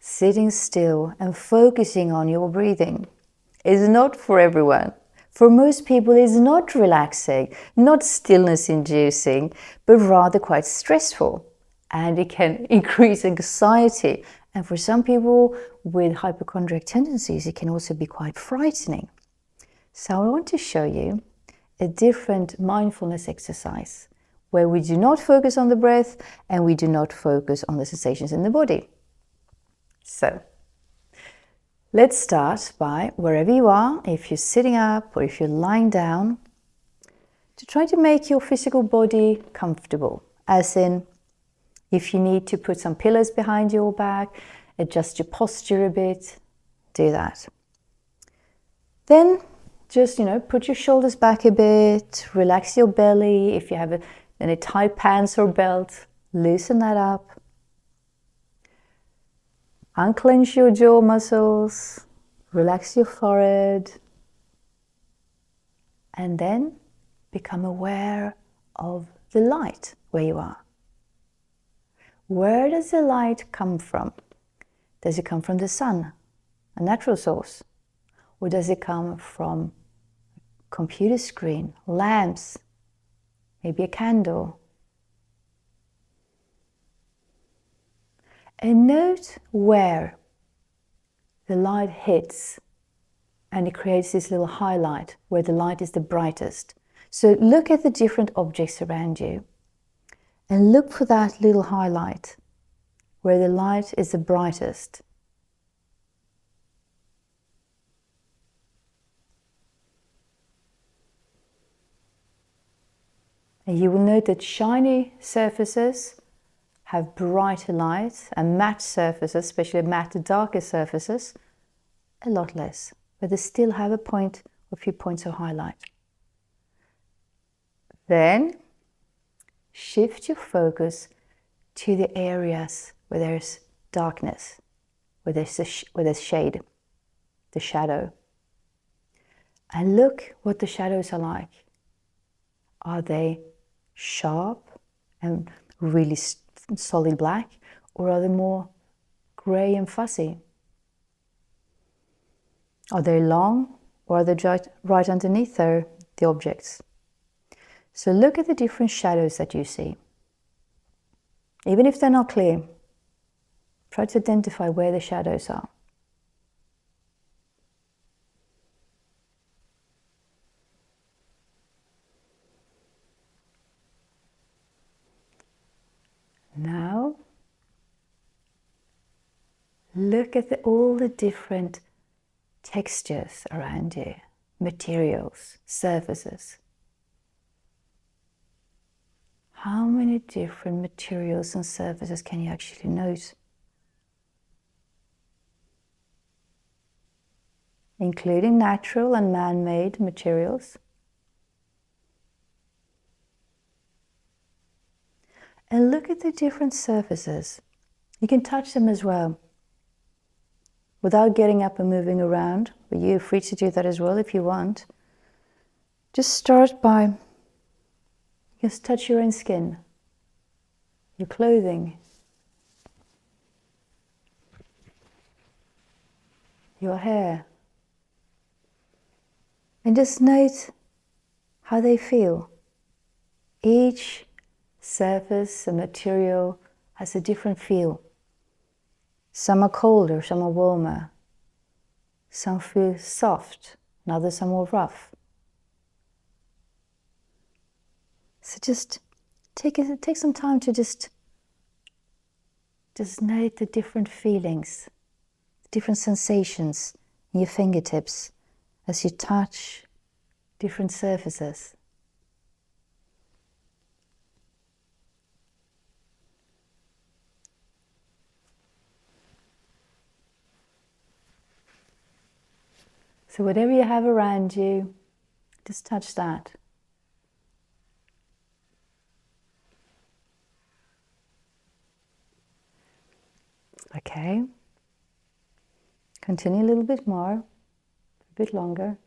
sitting still and focusing on your breathing is not for everyone. For most people, it's not relaxing, not stillness inducing, but rather quite stressful. And it can increase anxiety. And for some people with hypochondriac tendencies, it can also be quite frightening. So I want to show you a different mindfulness exercise where we do not focus on the breath and we do not focus on the sensations in the body. So let's start by wherever you are, if you're sitting up or if you're lying down, to try to make your physical body comfortable. As in, if you need to put some pillows behind your back, adjust your posture a bit, do that. Then just, put your shoulders back a bit, relax your belly. If you have any tight pants or belt, loosen that up. Unclench your jaw muscles, relax your forehead, and then become aware of the light where you are. Where does the light come from? Does it come from the sun, a natural source? Or does it come from a computer screen, lamps, maybe a candle? And note where the light hits and it creates this little highlight where the light is the brightest. So look at the different objects around you and look for that little highlight where the light is the brightest. And you will note that shiny surfaces have brighter light and matte surfaces, especially matte darker surfaces, a lot less, but they still have a few points of highlight. Then shift your focus to the areas where there's darkness, where there's shade, the shadow. And look what the shadows are like. Are they sharp and really solid black, or are they more gray and fuzzy? Are they long, or are they right underneath the objects? So look at the different shadows that you see. Even if they're not clear, try to identify where the shadows are. Now, look at all the different textures around you, materials, surfaces. How many different materials and surfaces can you actually note? Including natural and man-made materials. And look at the different surfaces. You can touch them as well, without getting up and moving around, but you're free to do that as well if you want. Just start by just touch your own skin, your clothing, your hair, and just note how they feel. Each surface and material has a different feel. Some are colder, some are warmer. Some feel soft, and others are more rough. So just take some time to just note the different feelings, different sensations in your fingertips as you touch different surfaces. So whatever you have around you, just touch that. Okay. Continue a little bit more, a bit longer.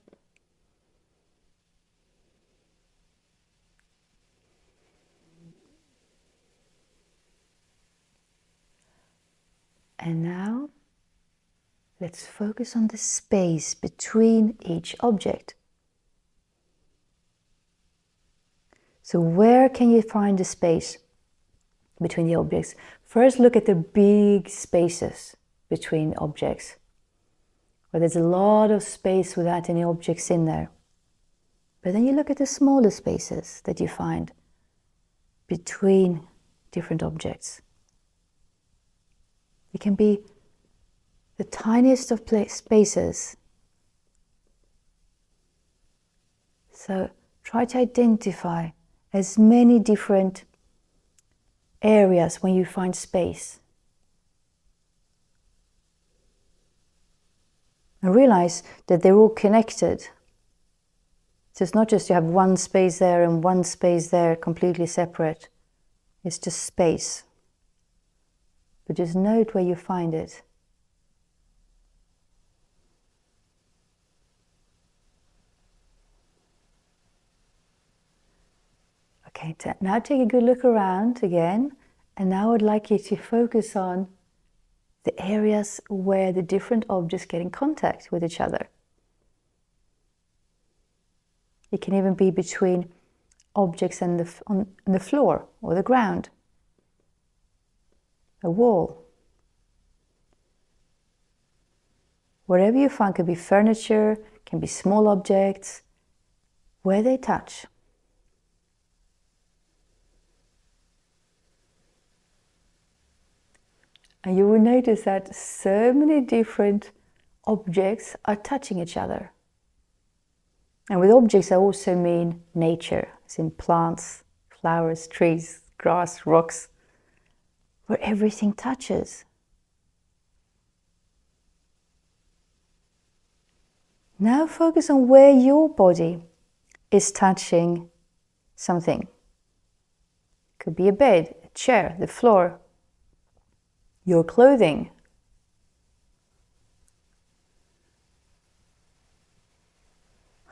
And now let's focus on the space between each object. So where can you find the space between the objects? First, look at the big spaces between objects, where there's a lot of space without any objects in there. But then you look at the smaller spaces that you find between different objects. It can be the tiniest of spaces. So try to identify as many different areas when you find space. And realize that they're all connected. So it's not just you have one space there and one space there completely separate. It's just space. But just note where you find it. Okay, now take a good look around again, and now I'd like you to focus on the areas where the different objects get in contact with each other. It can even be between objects on the floor or the ground, a wall. Wherever you find, could be furniture, can be small objects, where they touch. And you will notice that so many different objects are touching each other. And with objects, I also mean nature, as in plants, flowers, trees, grass, rocks, where everything touches. Now focus on where your body is touching something. Could be a bed, a chair, the floor, your clothing.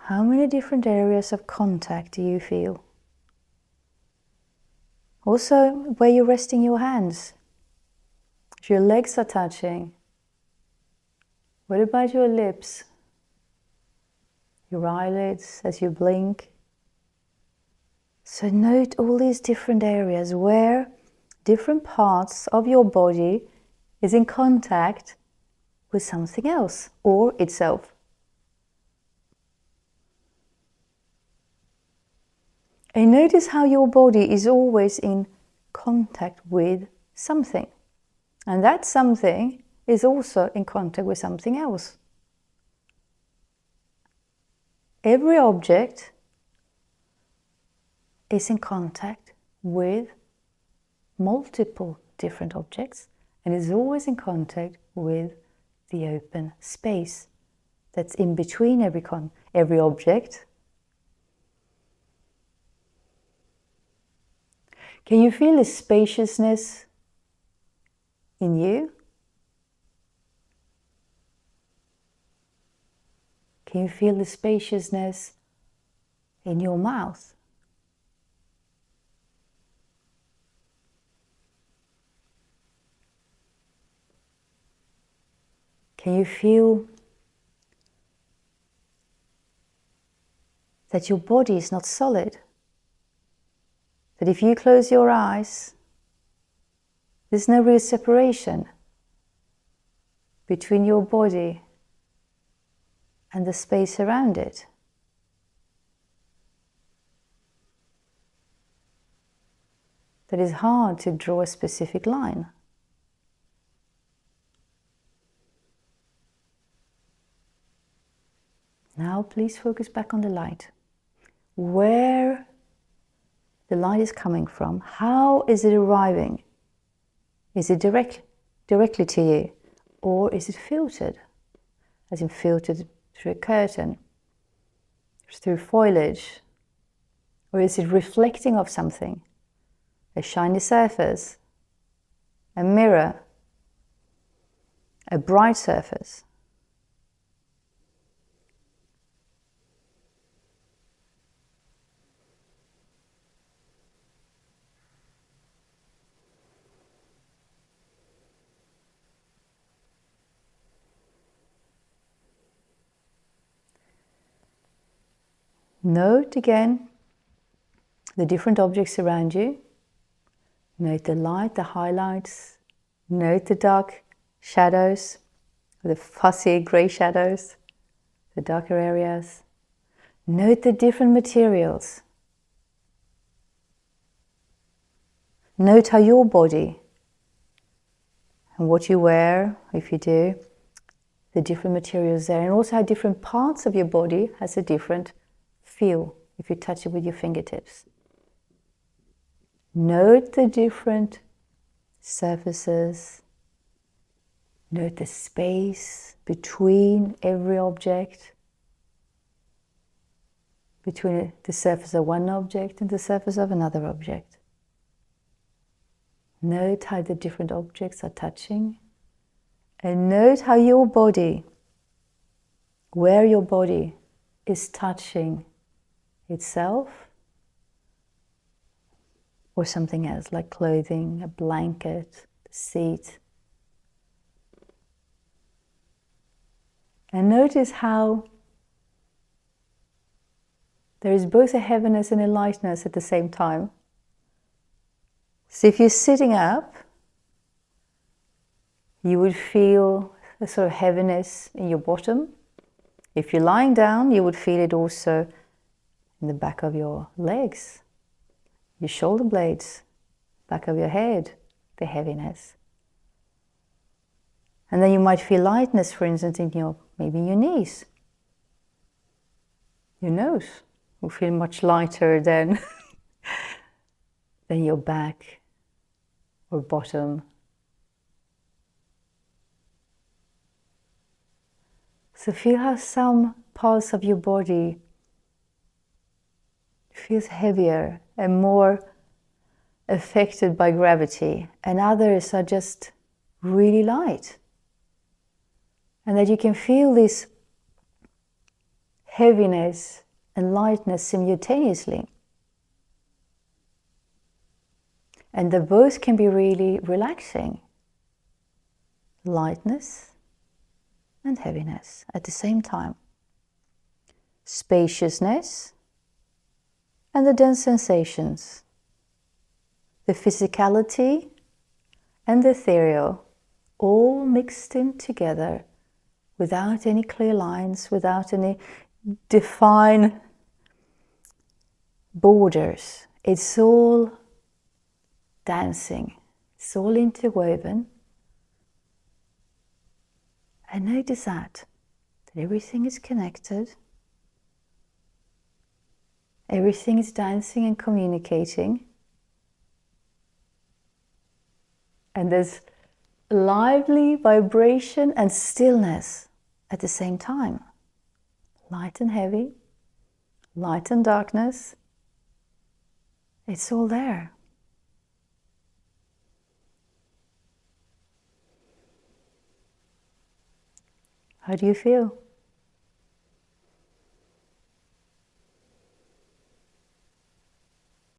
How many different areas of contact do you feel? Also, where you're resting your hands. If your legs are touching, what about your lips? Your eyelids as you blink? So note all these different areas where different parts of your body is in contact with something else or itself. And notice how your body is always in contact with something. And that something is also in contact with something else. Every object is in contact with multiple different objects and is always in contact with the open space that's in between every object. Can you feel the spaciousness in you? Can you feel the spaciousness in your mouth? Can you feel that your body is not solid? That if you close your eyes, there's no real separation between your body and the space around it. That it's hard to draw a specific line. Now please focus back on the light. Where the light is coming from, how is it arriving? Is it directly to you, or is it filtered? As in filtered through a curtain, through foliage, or is it reflecting off something? A shiny surface, a mirror, a bright surface. Note again the different objects around you. Note the light, the highlights. Note the dark shadows, the fuzzy grey shadows, the darker areas. Note the different materials. Note how your body and what you wear, if you do, the different materials there, and also how different parts of your body has a different feel if you touch it with your fingertips. Note the different surfaces. Note the space between every object, between the surface of one object and the surface of another object. Note how the different objects are touching, and note how your body, where your body is touching itself or something else, like clothing, a blanket, a seat. And notice how there is both a heaviness and a lightness at the same time. So if you're sitting up, you would feel a sort of heaviness in your bottom. If you're lying down, you would feel it also in the back of your legs, your shoulder blades, back of your head, the heaviness. And then you might feel lightness, for instance, in maybe your knees. Your nose will feel much lighter than your back or bottom. So feel how some parts of your body feels heavier and more affected by gravity, and others are just really light. And that you can feel this heaviness and lightness simultaneously. And they both can be really relaxing. Lightness and heaviness at the same time. Spaciousness and the dense sensations. The physicality and the ethereal, all mixed in together without any clear lines, without any defined borders. It's all dancing. It's all interwoven. And notice that everything is connected. Everything is dancing and communicating. And there's lively vibration and stillness at the same time. Light and heavy, light and darkness. It's all there. How do you feel?